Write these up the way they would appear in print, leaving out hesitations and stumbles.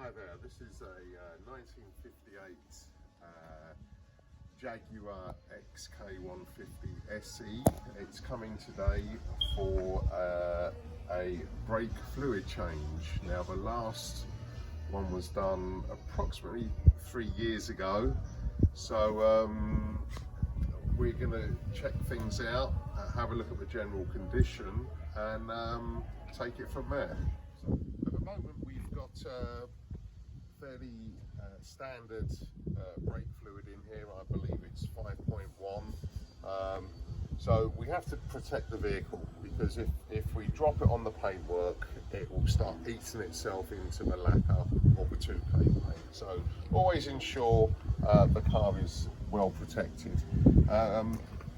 Hi there, this is a 1958 Jaguar XK150 SE. It's coming today for a brake fluid change. Now the last one was done approximately 3 years ago, so we're going to check things out, have a look at the general condition and take it from there. So at the moment we've got fairly standard brake fluid in here. I believe it's 5.1. So we have to protect the vehicle, because if we drop it on the paintwork, it will start eating itself into the lacquer or the 2K paint. So always ensure the car is well protected.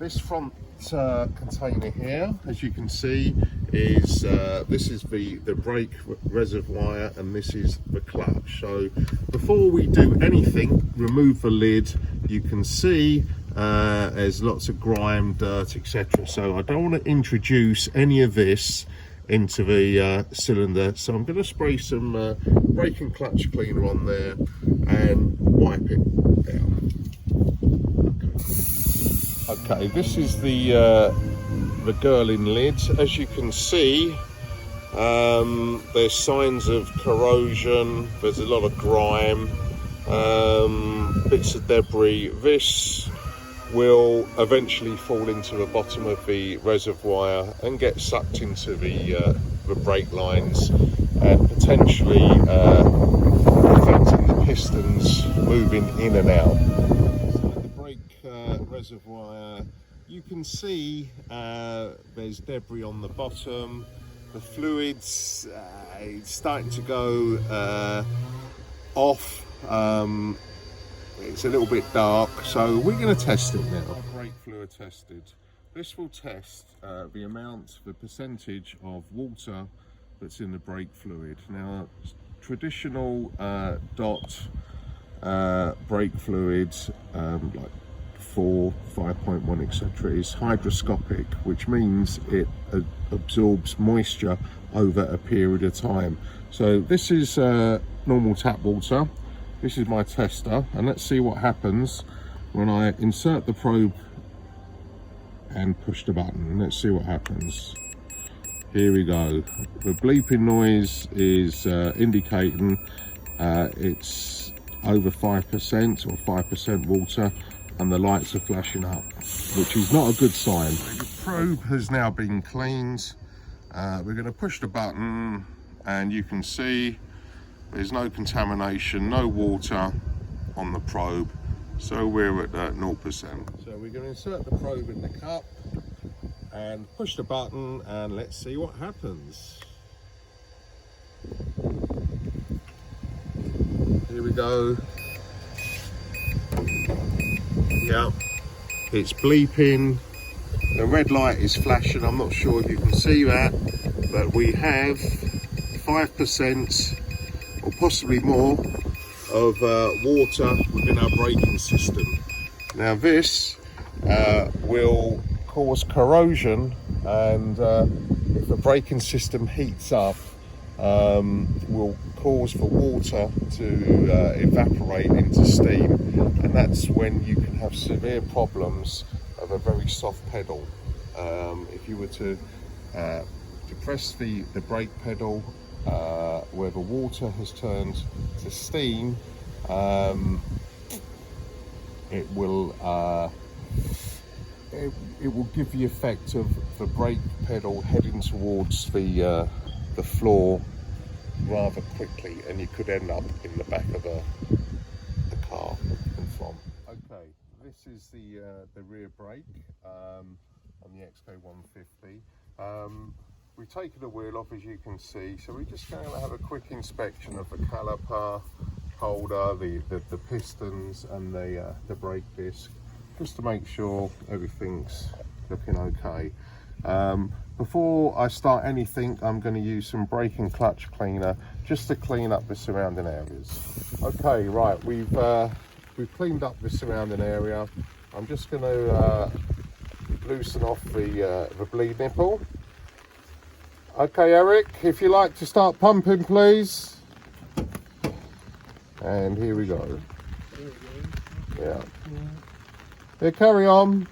This front container here, as you can see, is this is the brake reservoir and this is the clutch. So before we do anything, remove the lid. You can see there's lots of grime, dirt, etc. So I don't want to introduce any of this into the cylinder, so I'm going to spray some brake and clutch cleaner on there and wipe it down. Okay, this is the Girling lid. As you can see, there's signs of corrosion, there's a lot of grime, bits of debris. This will eventually fall into the bottom of the reservoir and get sucked into the brake lines and potentially affecting the pistons moving in and out. Reservoir, you can see there's debris on the bottom. The fluids it's starting to go off. It's a little bit dark, so we're going to test it now. Brake fluid tested. This will test the percentage of water that's in the brake fluid. Now, traditional DOT brake fluids like 4, 5.1, etc. is hygroscopic, which means it absorbs moisture over a period of time. So this is normal tap water. This is my tester, and let's see what happens when I insert the probe and push the button. Let's see what happens. Here we go. The bleeping noise is indicating it's over 5% or 5% water, and the lights are flashing up, which is not a good sign. The probe has now been cleaned. We're going to push the button and you can see there's no contamination, no water on the probe, so we're at 0%. So we're going to insert the probe in the cup and push the button and let's see what happens. Here we go. Yeah, it's bleeping, the red light is flashing. I'm not sure if you can see that, but we have 5% or possibly more of water within our braking system. Now this will cause corrosion, and if the braking system heats up, will cause the water to evaporate into steam, and that's when you can have severe problems of a very soft pedal. If you were to depress the brake pedal where the water has turned to steam, it will give the effect of the brake pedal heading towards the floor rather quickly, and you could end up in the back of the car in front. Okay, this is the rear brake on the XK150. We've taken the wheel off, as you can see, so we're just going to have a quick inspection of the caliper holder, the pistons and the brake disc, just to make sure everything's looking okay. Before I start anything, I'm going to use some brake and clutch cleaner just to clean up the surrounding areas. Okay, right, we've cleaned up the surrounding area. I'm just going to loosen off the bleed nipple. Okay, Eric, if you like to start pumping, please. And here we go. Yeah. Yeah, carry on.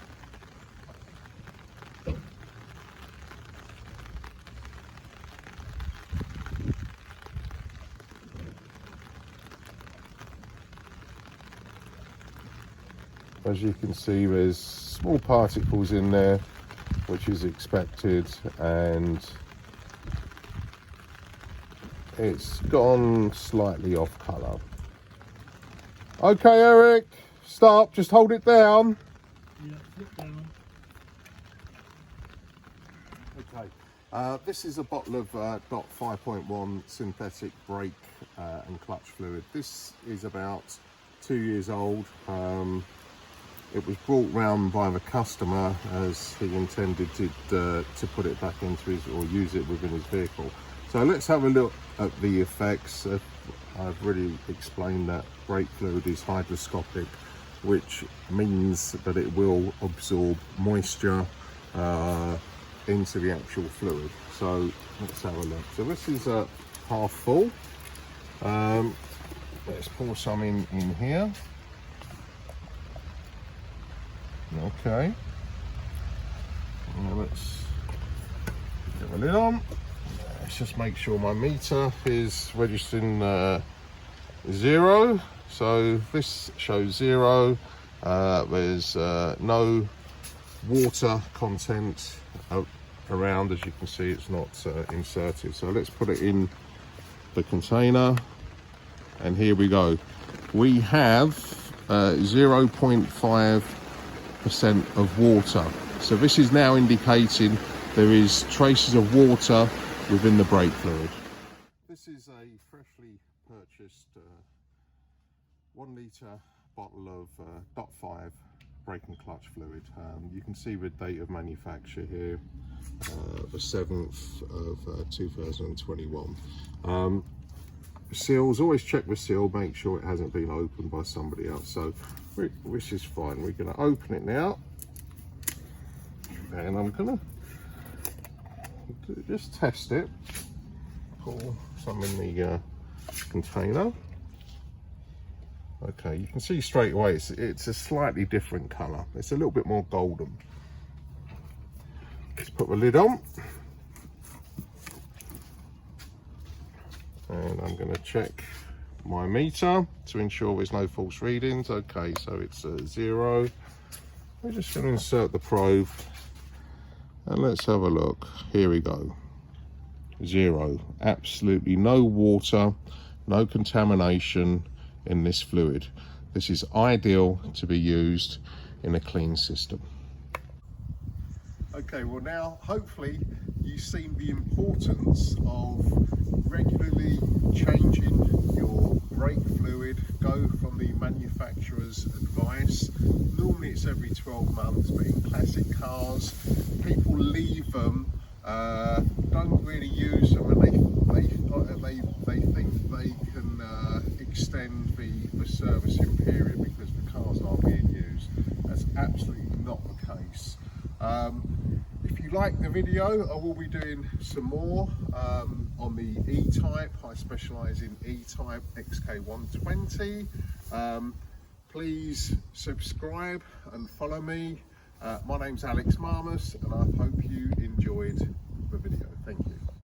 As you can see, there's small particles in there, which is expected, and it's gone slightly off colour. Okay, Eric, stop, just hold it down. Yeah, flip down. Okay, this is a bottle of DOT 5.1 synthetic brake and clutch fluid. This is about 2 years old. It was brought round by the customer as he intended to put it back into his, or use it within his vehicle. So let's have a look at the effects. I've really explained that brake fluid is hygroscopic, which means that it will absorb moisture into the actual fluid. So let's have a look. So this is half full. Let's pour some in here. Okay. Now let's get the lid on. Let's just make sure my meter is registering 0. So this shows 0. There's no water content around. As you can see, it's not inserted. So let's put it in the container, and here we go. We have 0.5% of water. So this is now indicating there is traces of water within the brake fluid. This is a freshly purchased 1 litre bottle of DOT 5 brake and clutch fluid. You can see the date of manufacture here, the 7th of 2021. Seals, always check the seal, make sure it hasn't been opened by somebody else. So which is fine. We're going to open it now, and I'm going to just test it. Pour some in the container. Okay, you can see straight away it's a slightly different colour. It's a little bit more golden. Let's put the lid on, and I'm going to check my meter to ensure there's no false readings. Okay, so it's 0. We're just going to insert the probe, and let's have a look. Here we go. 0. Absolutely no water, no contamination in this fluid. This is ideal to be used in a clean system. Okay, well now hopefully you've seen the importance of regularly changing your brake fluid. Go from the manufacturer's advice. Normally it's every 12 months, but in classic cars, people leave them, don't really use them, and they think they can extend the servicing period because the cars aren't being used. That's absolutely not the case. If you like the video, I will be doing some more on the E-Type. I specialise in E-Type XK150. Please subscribe and follow me. My name's Alex Marmus, and I hope you enjoyed the video.